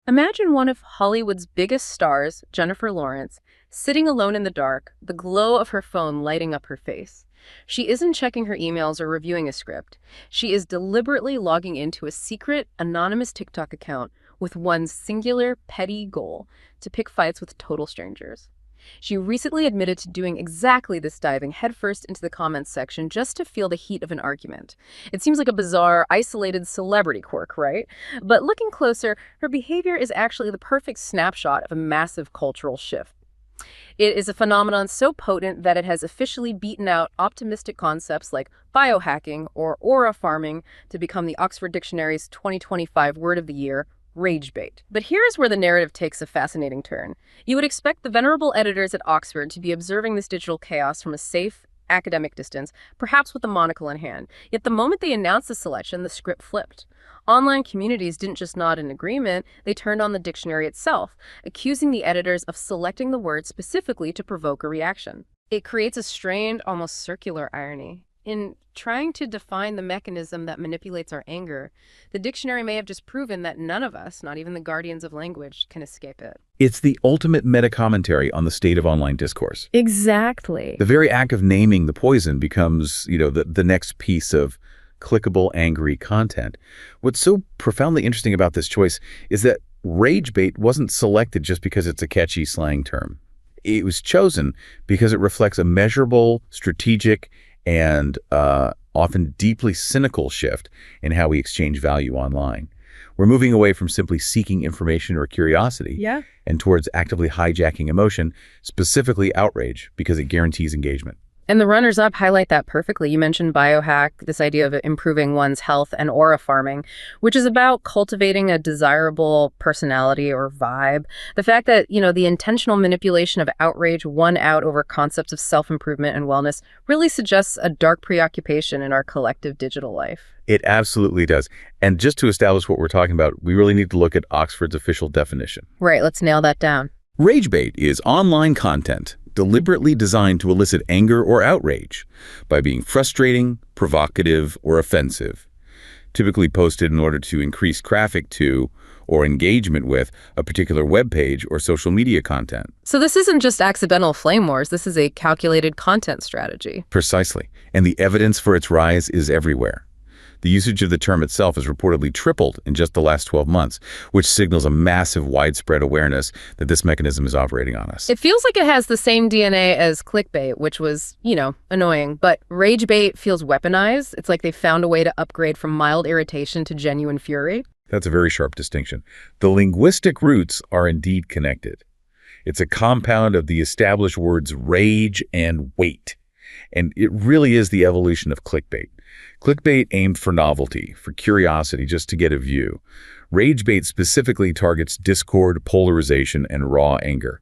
Imagine one of Hollywood's biggest stars, Jennifer Lawrence, sitting alone in the dark, the glow of her phone lighting up her face. She isn't checking her emails or reviewing a script. She is deliberately logging into a secret, anonymous TikTok account with one singular, petty goal: to pick fights with total strangers. She recently admitted to doing exactly this, diving headfirst into the comments section just to feel the heat of an argument. It seems like a bizarre, isolated celebrity quirk, right? But looking closer, her behavior is actually the perfect snapshot of a massive cultural shift. It is a phenomenon so potent that it has officially beaten out optimistic concepts like biohacking or aura farming to become the Oxford Dictionary's 2025 word of the year: rage bait. But here's where the narrative takes a fascinating turn. You would expect the venerable editors at Oxford to be observing this digital chaos from a safe, academic distance, perhaps with a monocle in hand. Yet the moment they announced the selection, the script flipped. Online communities didn't just nod in agreement, they turned on the dictionary itself, accusing the editors of selecting the word specifically to provoke a reaction. It creates a strained, almost circular irony. In trying to define the mechanism that manipulates our anger, the dictionary may have just proven that none of us, not even the guardians of language, can escape it. It's the ultimate meta-commentary on the state of online discourse. Exactly. The very act of naming the poison becomes, the next piece of clickable, angry content. What's so profoundly interesting about this choice is that rage bait wasn't selected just because it's a catchy slang term. It was chosen because it reflects a measurable, strategic, and often deeply cynical shift in how we exchange value online. We're moving away from simply seeking information or curiosity and towards actively hijacking emotion, specifically outrage, because it guarantees engagement. And the runners-up highlight that perfectly. You mentioned biohack, this idea of improving one's health, and aura farming, which is about cultivating a desirable personality or vibe. The fact that, the intentional manipulation of outrage won out over concepts of self-improvement and wellness really suggests a dark preoccupation in our collective digital life. It absolutely does. And just to establish what we're talking about, we really need to look at Oxford's official definition. Right, let's nail that down. Rage bait is online content deliberately designed to elicit anger or outrage by being frustrating, provocative, or offensive, typically posted in order to increase traffic to or engagement with a particular web page or social media content. So this isn't just accidental flame wars, this is a calculated content strategy. Precisely. And the evidence for its rise is everywhere. The usage of the term itself has reportedly tripled in just the last 12 months, which signals a massive widespread awareness that this mechanism is operating on us. It feels like it has the same DNA as clickbait, which was, annoying, but rage bait feels weaponized. It's like they found a way to upgrade from mild irritation to genuine fury. That's a very sharp distinction. The linguistic roots are indeed connected. It's a compound of the established words rage and wait. And it really is the evolution of clickbait. Clickbait aimed for novelty, for curiosity, just to get a view. Rage bait specifically targets discord, polarization, and raw anger.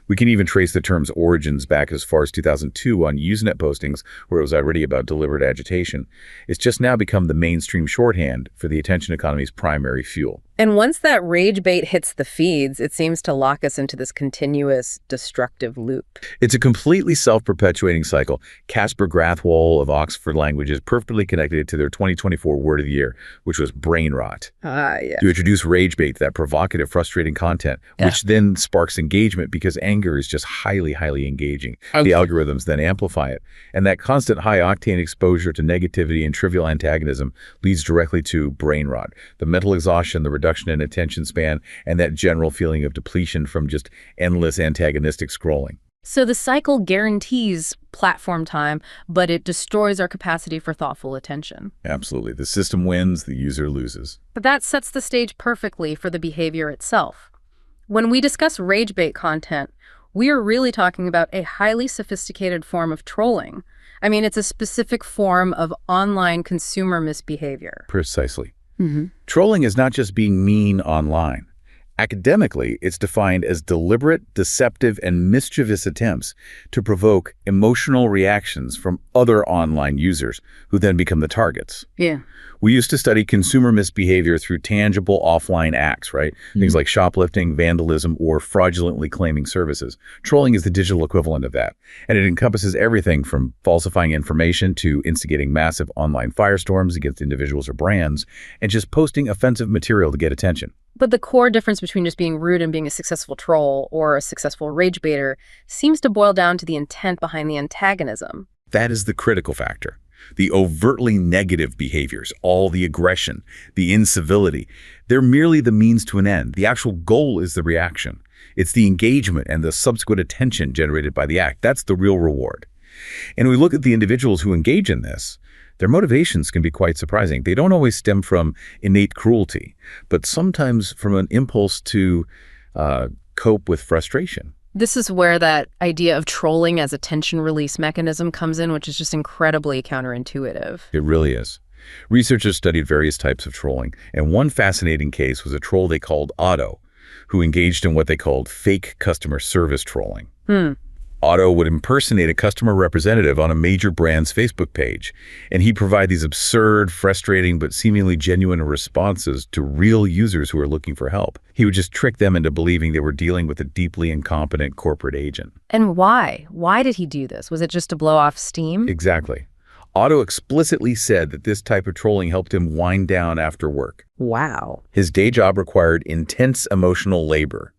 We can even trace the term's origins back as far as 2002 on Usenet postings, where it was already about deliberate agitation. It's just now become the mainstream shorthand for the attention economy's primary fuel. And once that rage bait hits the feeds, it seems to lock us into this continuous destructive loop. It's a completely self-perpetuating cycle. Casper Grathwohl of Oxford Languages perfectly connected it to their 2024 word of the year, which was brain rot. Yeah. You introduce rage bait, that provocative, frustrating content, which then sparks engagement because anger is just highly, highly engaging. The algorithms then amplify it. And that constant high-octane exposure to negativity and trivial antagonism leads directly to brain rot, the mental exhaustion, the reduction in attention span, and that general feeling of depletion from just endless antagonistic scrolling. So the cycle guarantees platform time, but it destroys our capacity for thoughtful attention. Absolutely. The system wins, the user loses. But that sets the stage perfectly for the behavior itself. When we discuss rage bait content, we are really talking about a highly sophisticated form of trolling. I mean, it's a specific form of online consumer misbehavior. Precisely. Trolling is not just being mean online. Academically, it's defined as deliberate, deceptive, and mischievous attempts to provoke emotional reactions from other online users who then become the targets. Yeah. We used to study consumer misbehavior through tangible offline acts, right? Things like shoplifting, vandalism, or fraudulently claiming services. Trolling is the digital equivalent of that. And it encompasses everything from falsifying information to instigating massive online firestorms against individuals or brands, and just posting offensive material to get attention. But the core difference between just being rude and being a successful troll or a successful rage baiter seems to boil down to the intent behind the antagonism. That is the critical factor. The overtly negative behaviors, all the aggression, the incivility, they're merely the means to an end. The actual goal is the reaction. It's the engagement and the subsequent attention generated by the act. That's the real reward. And we look at the individuals who engage in this, their motivations can be quite surprising. They don't always stem from innate cruelty, but sometimes from an impulse to cope with frustration. This is where that idea of trolling as a tension release mechanism comes in, which is just incredibly counterintuitive. It really is. Researchers studied various types of trolling, and one fascinating case was a troll they called Otto, who engaged in what they called fake customer service trolling. Otto would impersonate a customer representative on a major brand's Facebook page, and he'd provide these absurd, frustrating, but seemingly genuine responses to real users who were looking for help. He would just trick them into believing they were dealing with a deeply incompetent corporate agent. And why? Why did he do this? Was it just to blow off steam? Exactly. Otto explicitly said that this type of trolling helped him wind down after work. Wow. His day job required intense emotional labor.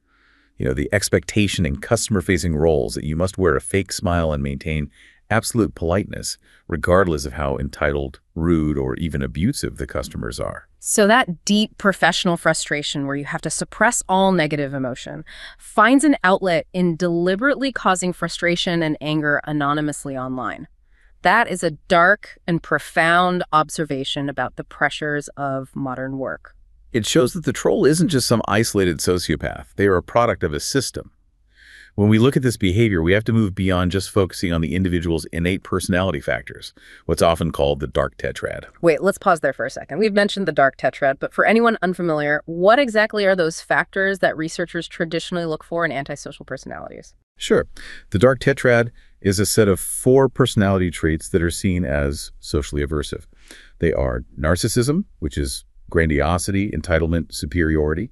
The expectation in customer-facing roles that you must wear a fake smile and maintain absolute politeness, regardless of how entitled, rude, or even abusive the customers are. So that deep professional frustration where you have to suppress all negative emotion finds an outlet in deliberately causing frustration and anger anonymously online. That is a dark and profound observation about the pressures of modern work. It shows that the troll isn't just some isolated sociopath. They are a product of a system. When we look at this behavior, we have to move beyond just focusing on the individual's innate personality factors, what's often called the dark tetrad. Wait, let's pause there for a second. We've mentioned the dark tetrad, but for anyone unfamiliar, what exactly are those factors that researchers traditionally look for in antisocial personalities? Sure. The dark tetrad is a set of 4 personality traits that are seen as socially aversive. They are narcissism, which is grandiosity, entitlement, superiority.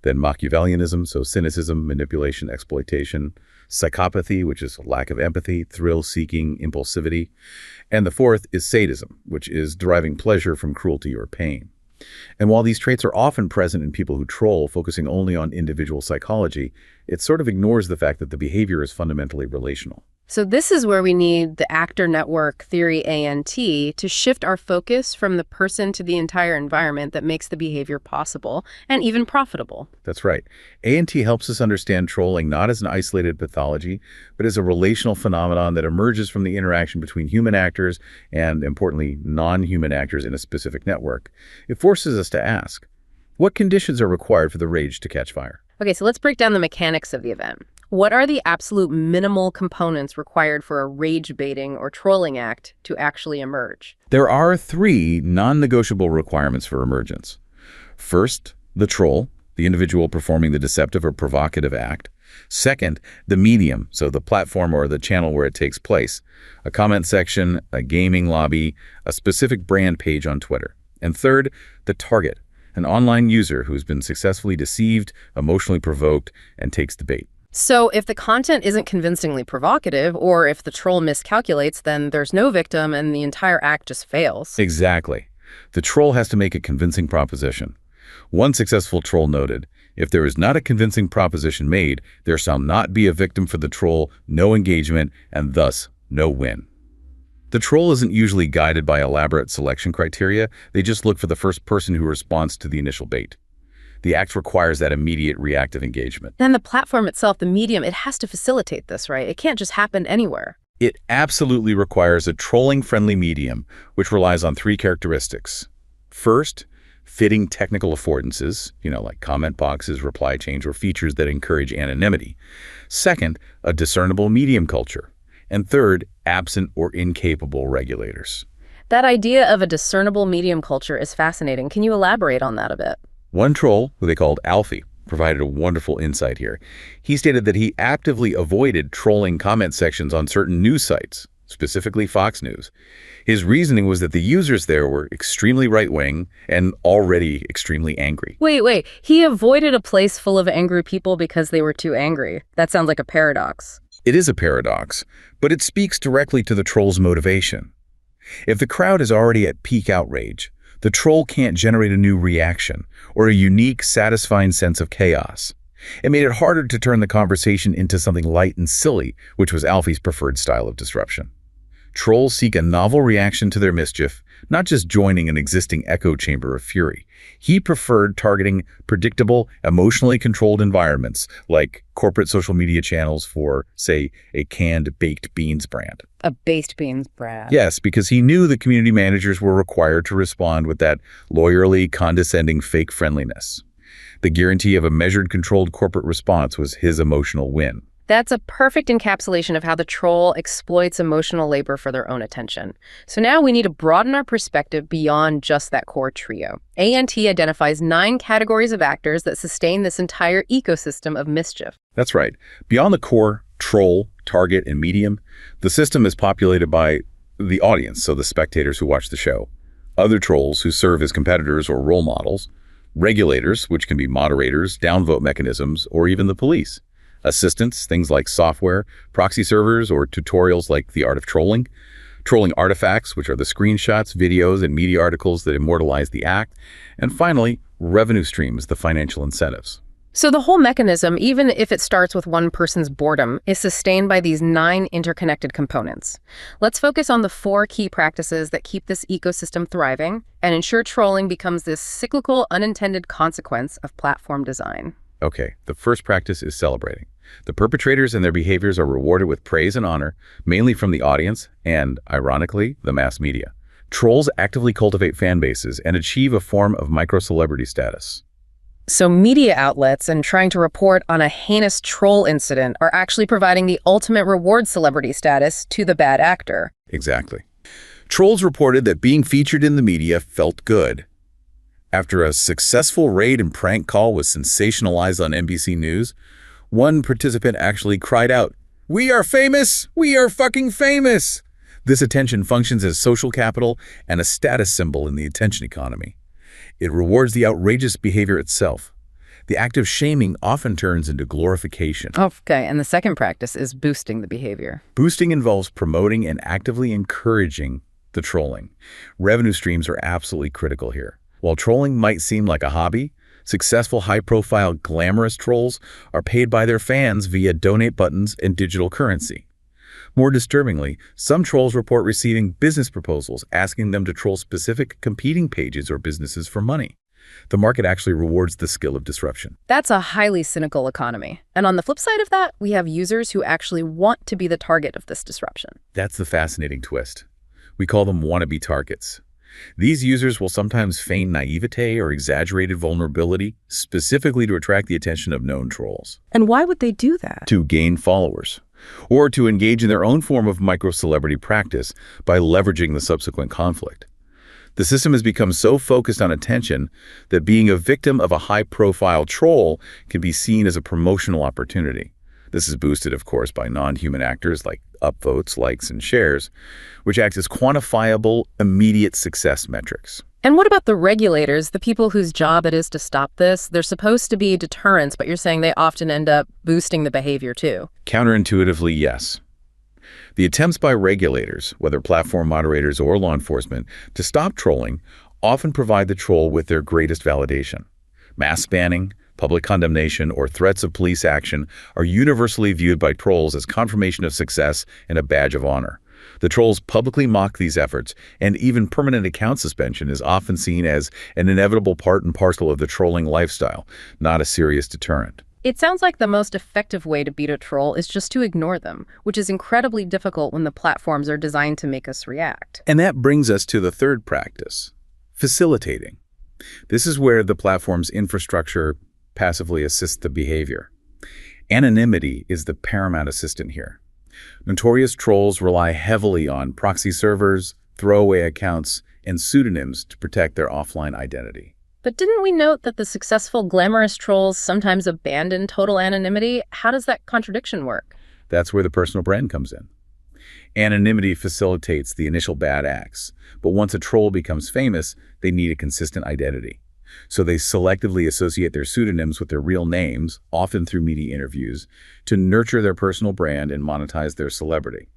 Then Machiavellianism, so cynicism, manipulation, exploitation. Psychopathy, which is lack of empathy, thrill-seeking, impulsivity. And the 4th is sadism, which is deriving pleasure from cruelty or pain. And while these traits are often present in people who troll, focusing only on individual psychology, it sort of ignores the fact that the behavior is fundamentally relational. So this is where we need the actor network theory ANT to shift our focus from the person to the entire environment that makes the behavior possible and even profitable. That's right. ANT helps us understand trolling not as an isolated pathology, but as a relational phenomenon that emerges from the interaction between human actors and, importantly, non-human actors in a specific network. It forces us to ask, what conditions are required for the rage to catch fire? Okay, so let's break down the mechanics of the event. What are the absolute minimal components required for a rage baiting or trolling act to actually emerge? There are 3 non-negotiable requirements for emergence. First, the troll, the individual performing the deceptive or provocative act. Second, the medium, so the platform or the channel where it takes place. A comment section, a gaming lobby, a specific brand page on Twitter. And third, the target, an online user who's been successfully deceived, emotionally provoked, and takes the bait. So if the content isn't convincingly provocative, or if the troll miscalculates, then there's no victim and the entire act just fails. Exactly. The troll has to make a convincing proposition. One successful troll noted, if there is not a convincing proposition made, there shall not be a victim for the troll, no engagement, and thus no win. The troll isn't usually guided by elaborate selection criteria. They just look for the first person who responds to the initial bait. The act requires that immediate reactive engagement. Then the platform itself, the medium, it has to facilitate this, right? It can't just happen anywhere. It absolutely requires a trolling-friendly medium, which relies on 3 characteristics. First, fitting technical affordances, like comment boxes, reply chains, or features that encourage anonymity. Second, a discernible medium culture. And third, absent or incapable regulators. That idea of a discernible medium culture is fascinating. Can you elaborate on that a bit? One troll, who they called Alfie, provided a wonderful insight here. He stated that he actively avoided trolling comment sections on certain news sites, specifically Fox News. His reasoning was that the users there were extremely right-wing and already extremely angry. Wait. He avoided a place full of angry people because they were too angry. That sounds like a paradox. It is a paradox, but it speaks directly to the troll's motivation. If the crowd is already at peak outrage, The troll can't generate a new reaction or a unique, satisfying sense of chaos. It made it harder to turn the conversation into something light and silly, which was Alfie's preferred style of disruption. Trolls seek a novel reaction to their mischief, not just joining an existing echo chamber of fury. He preferred targeting predictable, emotionally controlled environments, like corporate social media channels for, say, a canned baked beans brand. A baked beans brand. Yes, because he knew the community managers were required to respond with that lawyerly, condescending fake friendliness. The guarantee of a measured, controlled corporate response was his emotional win. That's a perfect encapsulation of how the troll exploits emotional labor for their own attention. So now we need to broaden our perspective beyond just that core trio. ANT identifies 9 categories of actors that sustain this entire ecosystem of mischief. That's right. Beyond the core, troll, target, and medium, the system is populated by the audience, so the spectators who watch the show, other trolls who serve as competitors or role models, regulators, which can be moderators, downvote mechanisms, or even the police. Assistants, things like software, proxy servers, or tutorials like The Art of Trolling. Trolling artifacts, which are the screenshots, videos, and media articles that immortalize the act. And finally, revenue streams, the financial incentives. So the whole mechanism, even if it starts with one person's boredom, is sustained by these 9 interconnected components. Let's focus on the 4 key practices that keep this ecosystem thriving and ensure trolling becomes this cyclical, unintended consequence of platform design. Okay, the first practice is celebrating. The perpetrators and their behaviors are rewarded with praise and honor, mainly from the audience and, ironically, the mass media. Trolls actively cultivate fan bases and achieve a form of micro-celebrity status. So media outlets and trying to report on a heinous troll incident are actually providing the ultimate reward celebrity status to the bad actor. Exactly. Trolls reported that being featured in the media felt good. After a successful raid and prank call was sensationalized on NBC News, one participant actually cried out, "We are famous! We are fucking famous!" This attention functions as social capital and a status symbol in the attention economy. It rewards the outrageous behavior itself. The act of shaming often turns into glorification. Okay, and the second practice is boosting the behavior. Boosting involves promoting and actively encouraging the trolling. Revenue streams are absolutely critical here. While trolling might seem like a hobby, successful, high-profile, glamorous trolls are paid by their fans via donate buttons and digital currency. More disturbingly, some trolls report receiving business proposals asking them to troll specific competing pages or businesses for money. The market actually rewards the skill of disruption. That's a highly cynical economy. And on the flip side of that, we have users who actually want to be the target of this disruption. That's the fascinating twist. We call them wannabe targets. These users will sometimes feign naivete or exaggerated vulnerability, specifically to attract the attention of known trolls. And why would they do that? To gain followers, or to engage in their own form of micro-celebrity practice by leveraging the subsequent conflict. The system has become so focused on attention that being a victim of a high-profile troll can be seen as a promotional opportunity. This is boosted, of course, by non-human actors like upvotes, likes, and shares, which acts as quantifiable, immediate success metrics. And what about the regulators, the people whose job it is to stop this? They're supposed to be deterrents, but you're saying they often end up boosting the behavior too. Counterintuitively, yes. The attempts by regulators, whether platform moderators or law enforcement, to stop trolling often provide the troll with their greatest validation. Mass banning, public condemnation, or threats of police action are universally viewed by trolls as confirmation of success and a badge of honor. The trolls publicly mock these efforts, and even permanent account suspension is often seen as an inevitable part and parcel of the trolling lifestyle, not a serious deterrent. It sounds like the most effective way to beat a troll is just to ignore them, which is incredibly difficult when the platforms are designed to make us react. And that brings us to the third practice, facilitating. This is where the platform's infrastructure passively assists the behavior. Anonymity is the paramount assistant here. Notorious trolls rely heavily on proxy servers, throwaway accounts, and pseudonyms to protect their offline identity. But didn't we note that the successful glamorous trolls sometimes abandon total anonymity? How does that contradiction work? That's where the personal brand comes in. Anonymity facilitates the initial bad acts, but once a troll becomes famous, they need a consistent identity. So they selectively associate their pseudonyms with their real names, often through media interviews, to nurture their personal brand and monetize their celebrity.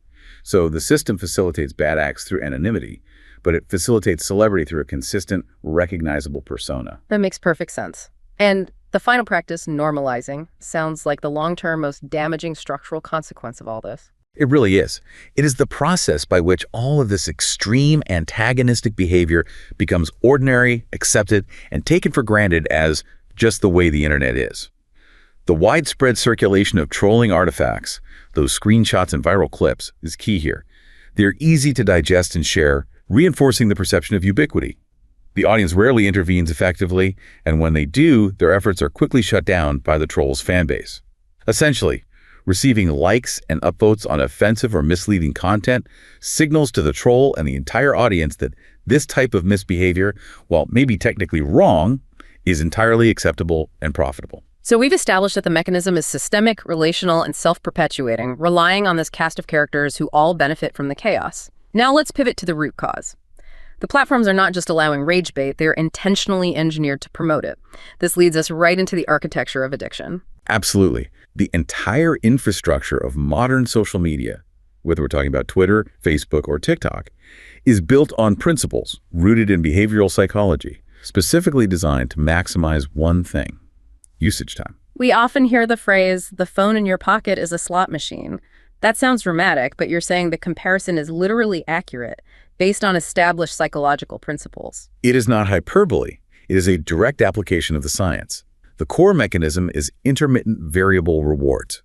So the system facilitates bad acts through anonymity, but it facilitates celebrity through a consistent, recognizable persona. That makes perfect sense. And the final practice, normalizing, sounds like the long-term, most damaging structural consequence of all this. It really is. It is the process by which all of this extreme antagonistic behavior becomes ordinary, accepted, and taken for granted as just the way the internet is. The widespread circulation of trolling artifacts, those screenshots and viral clips, is key here. They're easy to digest and share, reinforcing the perception of ubiquity. The audience rarely intervenes effectively, and when they do, their efforts are quickly shut down by the troll's fanbase. Essentially, receiving likes and upvotes on offensive or misleading content signals to the troll and the entire audience that this type of misbehavior, while maybe technically wrong, is entirely acceptable and profitable. So we've established that the mechanism is systemic, relational, and self-perpetuating, relying on this cast of characters who all benefit from the chaos. Now let's pivot to the root cause. The platforms are not just allowing rage bait, they are intentionally engineered to promote it. This leads us right into the architecture of addiction. Absolutely. The entire infrastructure of modern social media, whether we're talking about Twitter, Facebook, or TikTok, is built on principles rooted in behavioral psychology, specifically designed to maximize one thing: usage time. We often hear the phrase, the phone in your pocket is a slot machine. That sounds dramatic, but you're saying the comparison is literally accurate, based on established psychological principles. It is not hyperbole. It is a direct application of the science. The core mechanism is intermittent variable rewards.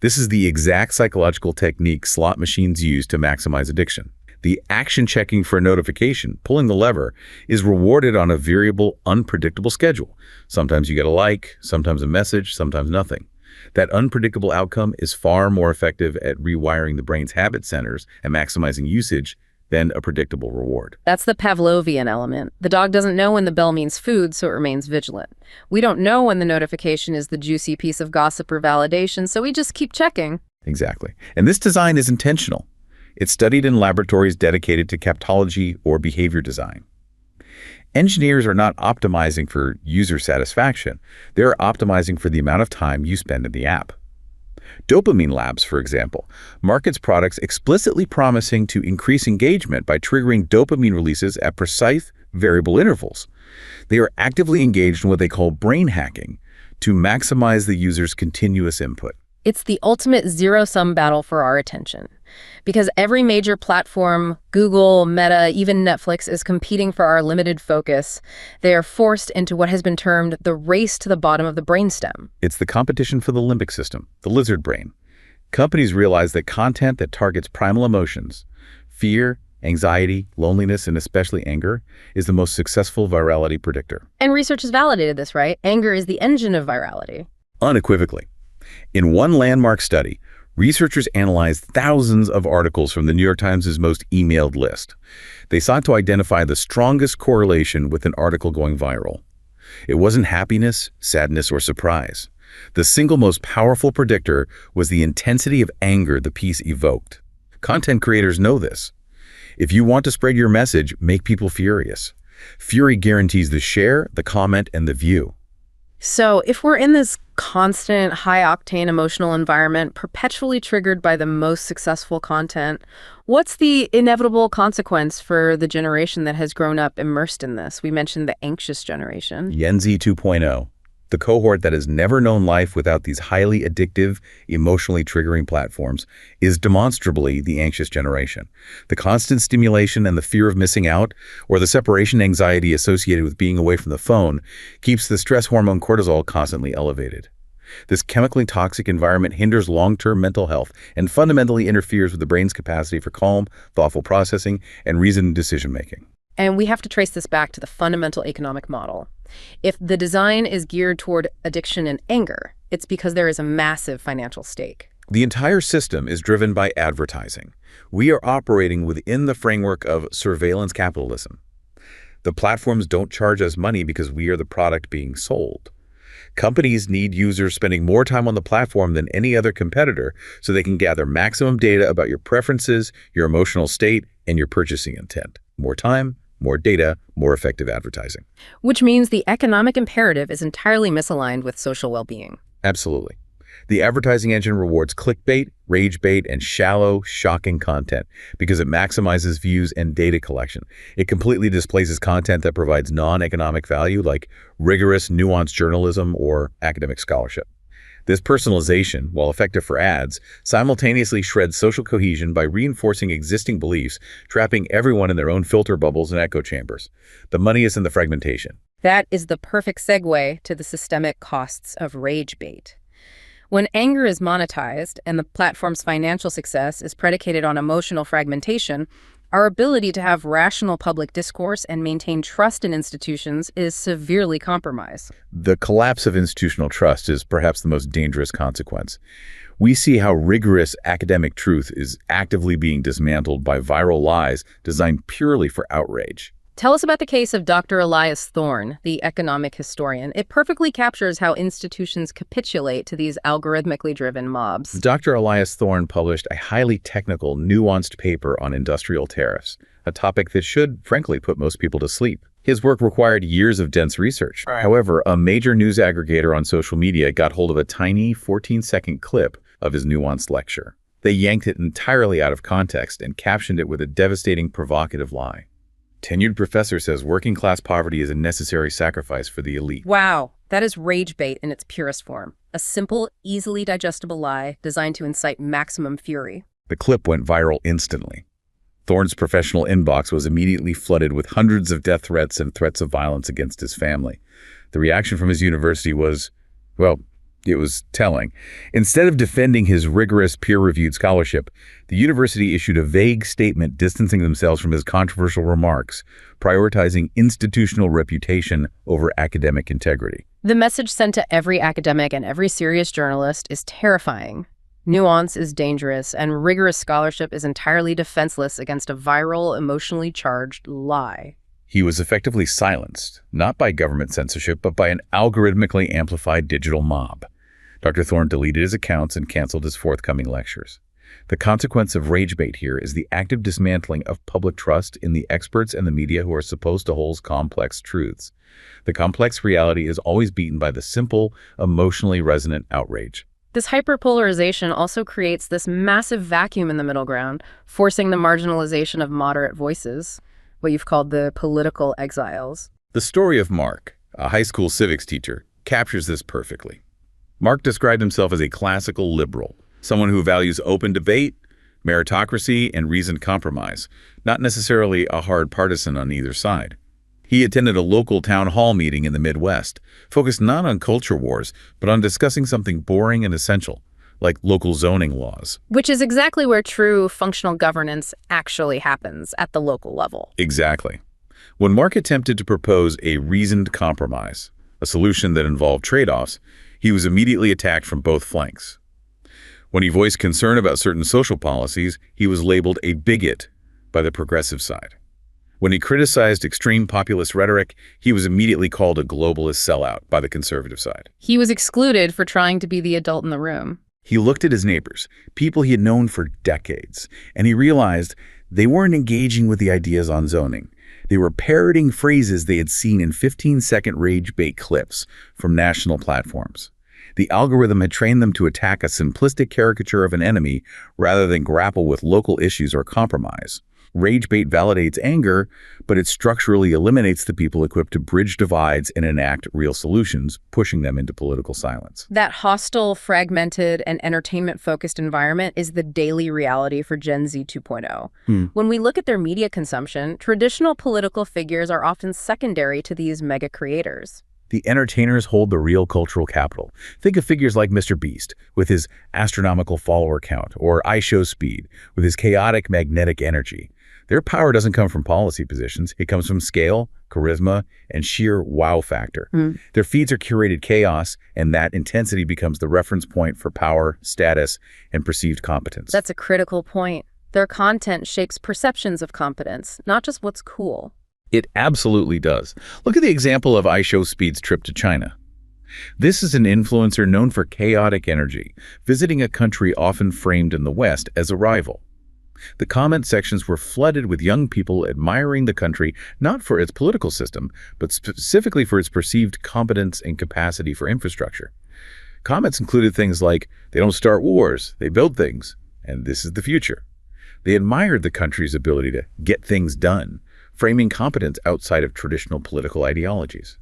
This is the exact psychological technique slot machines use to maximize addiction. The action checking for a notification, pulling the lever, is rewarded on a variable, unpredictable schedule. Sometimes you get a like, sometimes a message, sometimes nothing. That unpredictable outcome is far more effective at rewiring the brain's habit centers and maximizing usage than a predictable reward. That's the Pavlovian element. The dog doesn't know when the bell means food, so it remains vigilant. We don't know when the notification is the juicy piece of gossip or validation, so we just keep checking. Exactly. And this design is intentional. It's studied in laboratories dedicated to captology or behavior design. Engineers are not optimizing for user satisfaction. They're optimizing for the amount of time you spend in the app. Dopamine Labs, for example, markets products explicitly promising to increase engagement by triggering dopamine releases at precise variable intervals. They are actively engaged in what they call brain hacking to maximize the user's continuous input. It's the ultimate zero-sum battle for our attention. Because every major platform, Google, Meta, even Netflix, is competing for our limited focus, they are forced into what has been termed the race to the bottom of the brainstem. It's the competition for the limbic system, the lizard brain. Companies realize that content that targets primal emotions, fear, anxiety, loneliness, and especially anger, is the most successful virality predictor. And research has validated this, right? Anger is the engine of virality. Unequivocally. In one landmark study, researchers analyzed thousands of articles from the New York Times' most emailed list. They sought to identify the strongest correlation with an article going viral. It wasn't happiness, sadness, or surprise. The single most powerful predictor was the intensity of anger the piece evoked. Content creators know this. If you want to spread your message, make people furious. Fury guarantees the share, the comment, and the view. So if we're in this constant, high-octane emotional environment, perpetually triggered by the most successful content, what's the inevitable consequence for the generation that has grown up immersed in this? We mentioned the anxious generation. Gen Z 2.0, the cohort that has never known life without these highly addictive, emotionally triggering platforms, is demonstrably the anxious generation. The constant stimulation and the fear of missing out, or the separation anxiety associated with being away from the phone, keeps the stress hormone cortisol constantly elevated. This chemically toxic environment hinders long-term mental health and fundamentally interferes with the brain's capacity for calm, thoughtful processing and reasoned decision-making. And we have to trace this back to the fundamental economic model. If the design is geared toward addiction and anger, it's because there is a massive financial stake. The entire system is driven by advertising. We are operating within the framework of surveillance capitalism. The platforms don't charge us money because we are the product being sold. Companies need users spending more time on the platform than any other competitor so they can gather maximum data about your preferences, your emotional state, and your purchasing intent. More time, more data, more effective advertising. Which means the economic imperative is entirely misaligned with social well-being. Absolutely. The advertising engine rewards clickbait, rage bait, and shallow, shocking content because it maximizes views and data collection. It completely displaces content that provides non-economic value like rigorous, nuanced journalism or academic scholarship. This personalization, while effective for ads, simultaneously shreds social cohesion by reinforcing existing beliefs, trapping everyone in their own filter bubbles and echo chambers. The money is in the fragmentation. That is the perfect segue to the systemic costs of rage bait. When anger is monetized and the platform's financial success is predicated on emotional fragmentation, our ability to have rational public discourse and maintain trust in institutions is severely compromised. The collapse of institutional trust is perhaps the most dangerous consequence. We see how rigorous academic truth is actively being dismantled by viral lies designed purely for outrage. Tell us about the case of Dr. Elias Thorne, the economic historian. It perfectly captures how institutions capitulate to these algorithmically driven mobs. Dr. Elias Thorne published a highly technical, nuanced paper on industrial tariffs, a topic that should, frankly, put most people to sleep. His work required years of dense research. However, a major news aggregator on social media got hold of a tiny 14-second clip of his nuanced lecture. They yanked it entirely out of context and captioned it with a devastating, provocative lie. Tenured professor says working-class poverty is a necessary sacrifice for the elite. Wow, that is rage bait in its purest form. A simple, easily digestible lie designed to incite maximum fury. The clip went viral instantly. Thorne's professional inbox was immediately flooded with hundreds of death threats and threats of violence against his family. The reaction from his university was, well, it was telling. Instead of defending his rigorous, peer-reviewed scholarship, the university issued a vague statement distancing themselves from his controversial remarks, prioritizing institutional reputation over academic integrity. The message sent to every academic and every serious journalist is terrifying. Nuance is dangerous, and rigorous scholarship is entirely defenseless against a viral, emotionally charged lie. He was effectively silenced, not by government censorship, but by an algorithmically amplified digital mob. Dr. Thorne deleted his accounts and canceled his forthcoming lectures. The consequence of rage bait here is the active dismantling of public trust in the experts and the media who are supposed to hold complex truths. The complex reality is always beaten by the simple, emotionally resonant outrage. This hyperpolarization also creates this massive vacuum in the middle ground, forcing the marginalization of moderate voices, what you've called the political exiles. The story of Mark, a high school civics teacher, captures this perfectly. Mark described himself as a classical liberal, someone who values open debate, meritocracy, and reasoned compromise, not necessarily a hard partisan on either side. He attended a local town hall meeting in the Midwest, focused not on culture wars, but on discussing something boring and essential, like local zoning laws. Which is exactly where true functional governance actually happens, at the local level. Exactly. When Mark attempted to propose a reasoned compromise, a solution that involved trade-offs, he was immediately attacked from both flanks. When he voiced concern about certain social policies, he was labeled a bigot by the progressive side. When he criticized extreme populist rhetoric, he was immediately called a globalist sellout by the conservative side. He was excluded for trying to be the adult in the room. He looked at his neighbors, people he had known for decades, and he realized they weren't engaging with the ideas on zoning. They were parroting phrases they had seen in 15-second rage bait clips from national platforms. The algorithm had trained them to attack a simplistic caricature of an enemy rather than grapple with local issues or compromise. Rage bait validates anger, but it structurally eliminates the people equipped to bridge divides and enact real solutions, pushing them into political silence. That hostile, fragmented, and entertainment-focused environment is the daily reality for Gen Z 2.0. When we look at their media consumption, traditional political figures are often secondary to these mega creators. The entertainers hold the real cultural capital. Think of figures like Mr. Beast, with his astronomical follower count, or IShowSpeed, with his chaotic magnetic energy. Their power doesn't come from policy positions. It comes from scale, charisma, and sheer wow factor. Their feeds are curated chaos, and that intensity becomes the reference point for power, status, and perceived competence. That's a critical point. Their content shapes perceptions of competence, not just what's cool. It absolutely does. Look at the example of IShowSpeed's trip to China. This is an influencer known for chaotic energy, visiting a country often framed in the West as a rival. The comment sections were flooded with young people admiring the country not for its political system, but specifically for its perceived competence and capacity for infrastructure. Comments included things like, "They don't start wars, they build things, and this is the future." They admired the country's ability to get things done, framing competence outside of traditional political ideologies.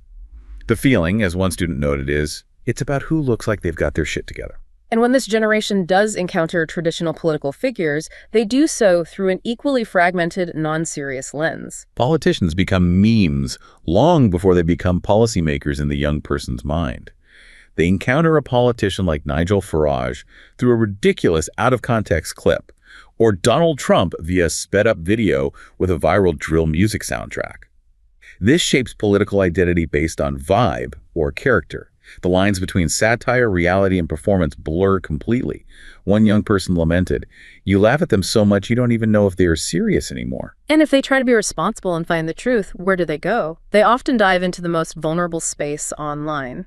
The feeling, as one student noted, is, it's about who looks like they've got their shit together. And when this generation does encounter traditional political figures, they do so through an equally fragmented, non-serious lens. Politicians become memes long before they become policymakers in the young person's mind. They encounter a politician like Nigel Farage through a ridiculous out-of-context clip, or Donald Trump via sped-up video with a viral drill music soundtrack. This shapes political identity based on vibe or character. The lines between satire, reality, and performance blur completely. One young person lamented, "You laugh at them so much you don't even know if they are serious anymore." And if they try to be responsible and find the truth, where do they go? They often dive into the most vulnerable space online,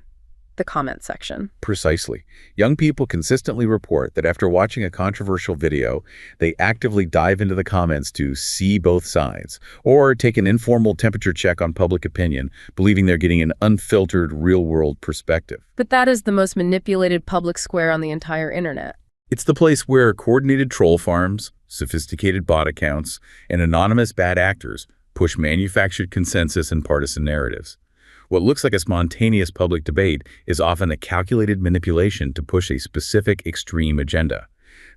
the comment section. Precisely. Young people consistently report that after watching a controversial video, they actively dive into the comments to see both sides, or take an informal temperature check on public opinion, believing they're getting an unfiltered, real-world perspective. But that is the most manipulated public square on the entire internet. It's the place where coordinated troll farms, sophisticated bot accounts, and anonymous bad actors push manufactured consensus and partisan narratives. What looks like a spontaneous public debate is often a calculated manipulation to push a specific extreme agenda.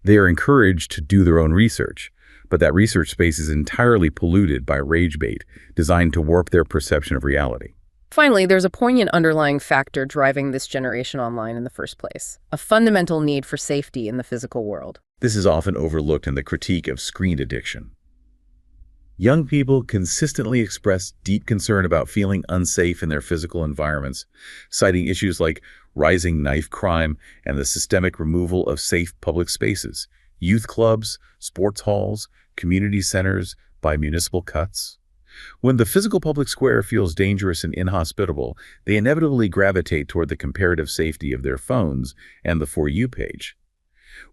They are encouraged to do their own research, but that research space is entirely polluted by rage bait, designed to warp their perception of reality. Finally, there's a poignant underlying factor driving this generation online in the first place, a fundamental need for safety in the physical world. This is often overlooked in the critique of screen addiction. Young people consistently express deep concern about feeling unsafe in their physical environments, citing issues like rising knife crime and the systemic removal of safe public spaces, youth clubs, sports halls, community centers by municipal cuts. When the physical public square feels dangerous and inhospitable, they inevitably gravitate toward the comparative safety of their phones and the For You page.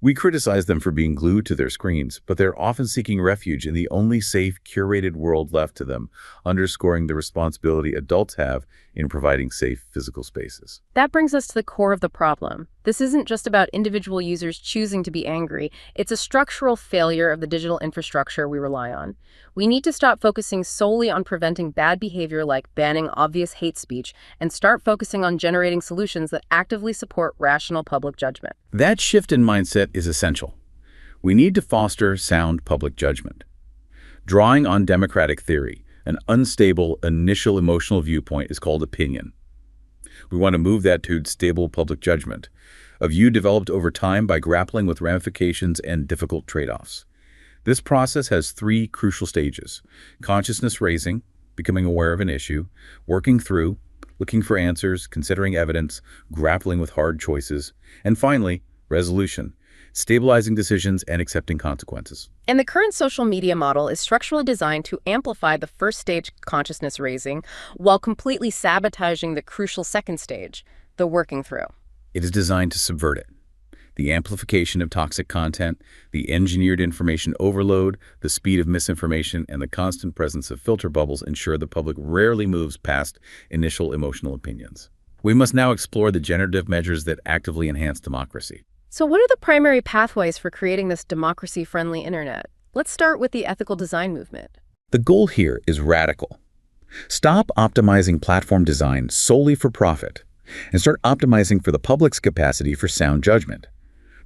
We criticize them for being glued to their screens, but they're often seeking refuge in the only safe, curated world left to them, underscoring the responsibility adults have in providing safe physical spaces. That brings us to the core of the problem. This isn't just about individual users choosing to be angry. It's a structural failure of the digital infrastructure we rely on. We need to stop focusing solely on preventing bad behavior like banning obvious hate speech and start focusing on generating solutions that actively support rational public judgment. That shift in mindset is essential. We need to foster sound public judgment. Drawing on democratic theory, an unstable initial emotional viewpoint is called opinion. We want to move that to stable public judgment, a view developed over time by grappling with ramifications and difficult trade-offs. This process has three crucial stages: consciousness raising, becoming aware of an issue; working through, looking for answers, considering evidence, grappling with hard choices; and finally, resolution, stabilizing decisions and accepting consequences. And the current social media model is structurally designed to amplify the first stage, consciousness raising, while completely sabotaging the crucial second stage, the working through. It is designed to subvert it. The amplification of toxic content, the engineered information overload, the speed of misinformation, and the constant presence of filter bubbles ensure the public rarely moves past initial emotional opinions. We must now explore the generative measures that actively enhance democracy. So what are the primary pathways for creating this democracy-friendly internet? Let's start with the ethical design movement. The goal here is radical. Stop optimizing platform design solely for profit and start optimizing for the public's capacity for sound judgment.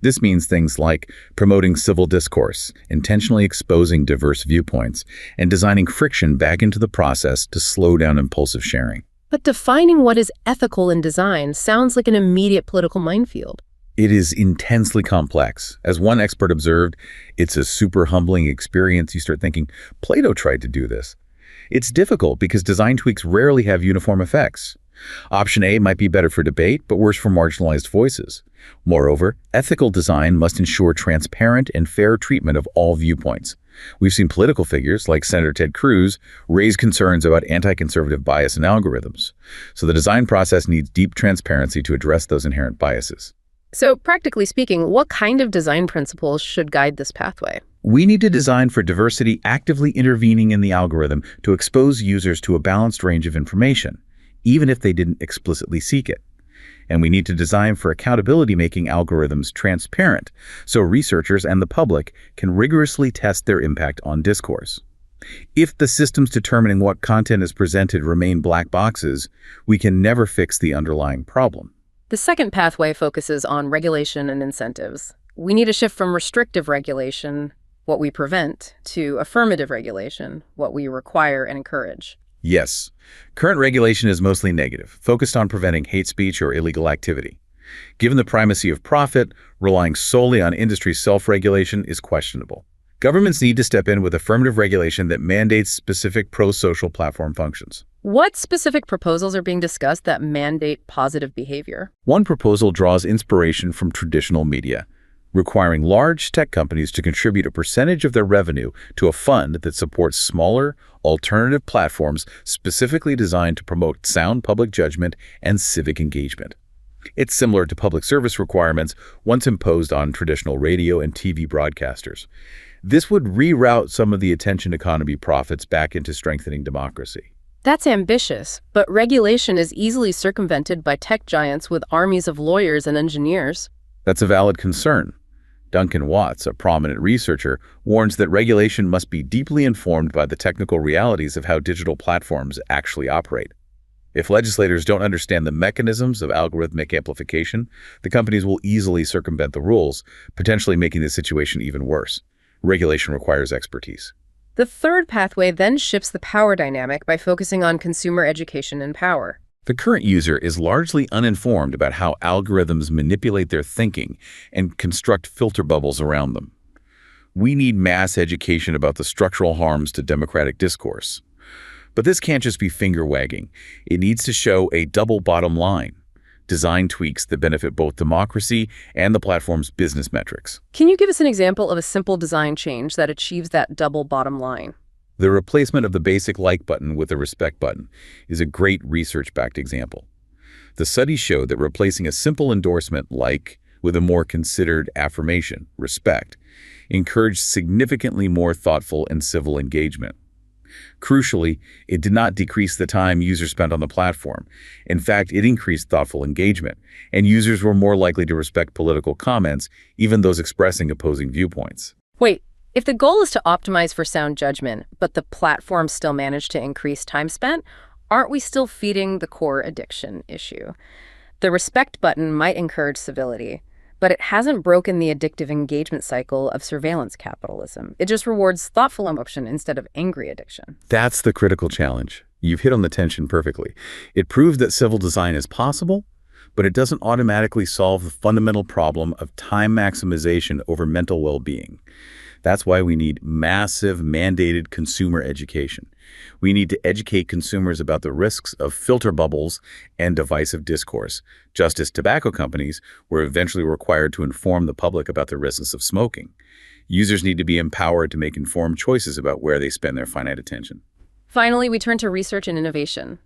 This means things like promoting civil discourse, intentionally exposing diverse viewpoints, and designing friction back into the process to slow down impulsive sharing. But defining what is ethical in design sounds like an immediate political minefield. It is intensely complex. As one expert observed, it's a super humbling experience. You start thinking, Plato tried to do this. It's difficult because design tweaks rarely have uniform effects. Option A might be better for debate, but worse for marginalized voices. Moreover, ethical design must ensure transparent and fair treatment of all viewpoints. We've seen political figures like Senator Ted Cruz raise concerns about anti-conservative bias in algorithms. So the design process needs deep transparency to address those inherent biases. So practically speaking, what kind of design principles should guide this pathway? We need to design for diversity, actively intervening in the algorithm to expose users to a balanced range of information, even if they didn't explicitly seek it. And we need to design for accountability, making algorithms transparent so researchers and the public can rigorously test their impact on discourse. If the systems determining what content is presented remain black boxes, we can never fix the underlying problem. The second pathway focuses on regulation and incentives. We need a shift from restrictive regulation, what we prevent, to affirmative regulation, what we require and encourage. Yes, current regulation is mostly negative, focused on preventing hate speech or illegal activity. Given the primacy of profit, relying solely on industry self-regulation is questionable. Governments need to step in with affirmative regulation that mandates specific pro-social platform functions. What specific proposals are being discussed that mandate positive behavior? One proposal draws inspiration from traditional media, requiring large tech companies to contribute a percentage of their revenue to a fund that supports smaller, alternative platforms specifically designed to promote sound public judgment and civic engagement. It's similar to public service requirements once imposed on traditional radio and TV broadcasters. This would reroute some of the attention economy profits back into strengthening democracy. That's ambitious, but regulation is easily circumvented by tech giants with armies of lawyers and engineers. That's a valid concern. Duncan Watts, a prominent researcher, warns that regulation must be deeply informed by the technical realities of how digital platforms actually operate. If legislators don't understand the mechanisms of algorithmic amplification, the companies will easily circumvent the rules, potentially making the situation even worse. Regulation requires expertise. The third pathway then shifts the power dynamic by focusing on consumer education and power. The current user is largely uninformed about how algorithms manipulate their thinking and construct filter bubbles around them. We need mass education about the structural harms to democratic discourse. But this can't just be finger-wagging. It needs to show a double bottom line. Design tweaks that benefit both democracy and the platform's business metrics. Can you give us an example of a simple design change that achieves that double bottom line? The replacement of the basic like button with a respect button is a great research-backed example. The studies show that replacing a simple endorsement like with a more considered affirmation, respect, encouraged significantly more thoughtful and civil engagement. Crucially, it did not decrease the time users spent on the platform. In fact, it increased thoughtful engagement, and users were more likely to respect political comments, even those expressing opposing viewpoints. Wait, if the goal is to optimize for sound judgment, but the platform still managed to increase time spent, aren't we still feeding the core addiction issue? The respect button might encourage civility, but it hasn't broken the addictive engagement cycle of surveillance capitalism. It just rewards thoughtful emotion instead of angry addiction. That's the critical challenge. You've hit on the tension perfectly. It proves that civil design is possible, but it doesn't automatically solve the fundamental problem of time maximization over mental well-being. That's why we need massive mandated consumer education. We need to educate consumers about the risks of filter bubbles and divisive discourse, just as tobacco companies were eventually required to inform the public about the risks of smoking. Users need to be empowered to make informed choices about where they spend their finite attention. Finally, we turn to research and innovation.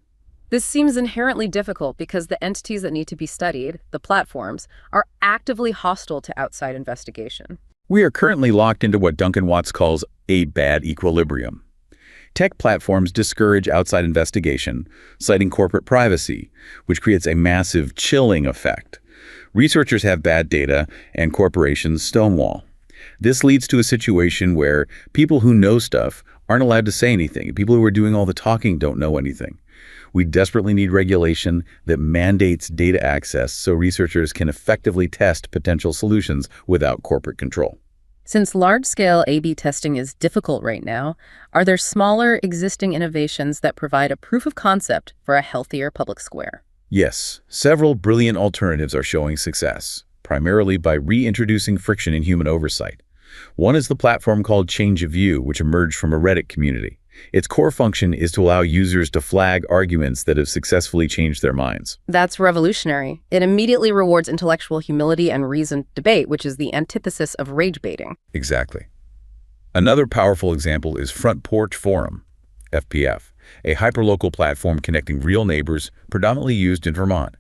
This seems inherently difficult because the entities that need to be studied, the platforms, are actively hostile to outside investigation. We are currently locked into what Duncan Watts calls a bad equilibrium. Tech platforms discourage outside investigation, citing corporate privacy, which creates a massive chilling effect. Researchers have bad data, and corporations stonewall. This leads to a situation where people who know stuff aren't allowed to say anything. People who are doing all the talking don't know anything. We desperately need regulation that mandates data access so researchers can effectively test potential solutions without corporate control. Since large-scale A/B testing is difficult right now, are there smaller existing innovations that provide a proof of concept for a healthier public square? Yes, several brilliant alternatives are showing success, primarily by reintroducing friction in human oversight. One is the platform called Change of View, which emerged from a Reddit community. Its core function is to allow users to flag arguments that have successfully changed their minds. That's revolutionary. It immediately rewards intellectual humility and reasoned debate, which is the antithesis of rage baiting. Exactly. Another powerful example is Front Porch Forum, FPF, a hyperlocal platform connecting real neighbors, predominantly used in Vermont.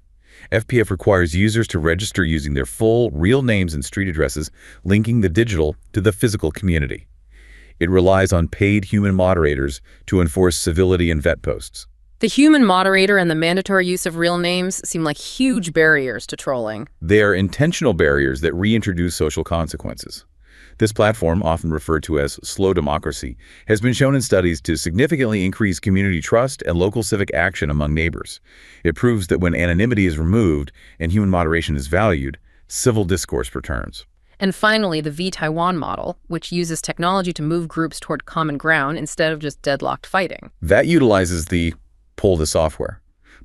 FPF requires users to register using their full, real names and street addresses, linking the digital to the physical community. It relies on paid human moderators to enforce civility and vet posts. The human moderator and the mandatory use of real names seem like huge barriers to trolling. They are intentional barriers that reintroduce social consequences. This platform, often referred to as slow democracy, has been shown in studies to significantly increase community trust and local civic action among neighbors. It proves that when anonymity is removed and human moderation is valued, civil discourse returns. And finally, the V-Taiwan model, which uses technology to move groups toward common ground instead of just deadlocked fighting. That utilizes the Polda software.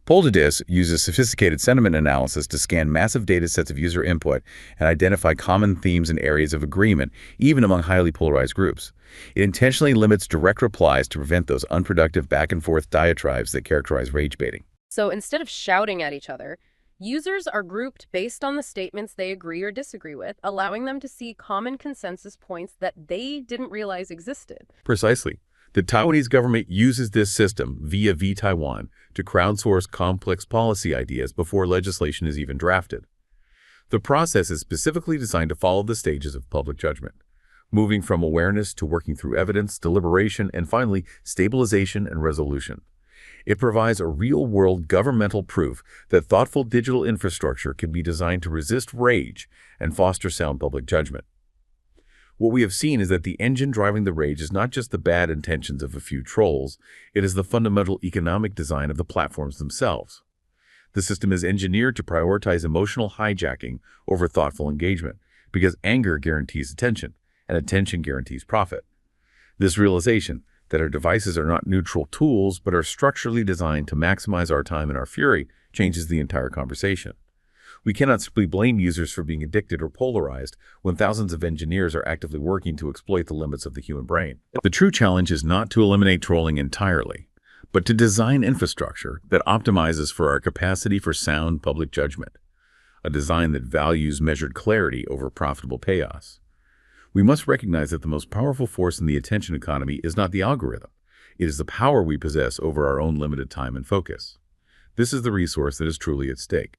Polda uses sophisticated sentiment analysis to scan massive data sets of user input and identify common themes and areas of agreement, even among highly polarized groups. It intentionally limits direct replies to prevent those unproductive back-and-forth diatribes that characterize rage baiting. So instead of shouting at each other, users are grouped based on the statements they agree or disagree with, allowing them to see common consensus points that they didn't realize existed. Precisely. The Taiwanese government uses this system via V-Taiwan to crowdsource complex policy ideas before legislation is even drafted. The process is specifically designed to follow the stages of public judgment, moving from awareness to working through evidence, deliberation, and finally, stabilization and resolution. It provides a real-world governmental proof that thoughtful digital infrastructure can be designed to resist rage and foster sound public judgment. What we have seen is that the engine driving the rage is not just the bad intentions of a few trolls, it is the fundamental economic design of the platforms themselves. The system is engineered to prioritize emotional hijacking over thoughtful engagement, because anger guarantees attention, and attention guarantees profit. This realization that our devices are not neutral tools, but are structurally designed to maximize our time and our fury, changes the entire conversation. We cannot simply blame users for being addicted or polarized when thousands of engineers are actively working to exploit the limits of the human brain. The true challenge is not to eliminate trolling entirely, but to design infrastructure that optimizes for our capacity for sound public judgment, a design that values measured clarity over profitable chaos. We must recognize that the most powerful force in the attention economy is not the algorithm. It is the power we possess over our own limited time and focus. This is the resource that is truly at stake.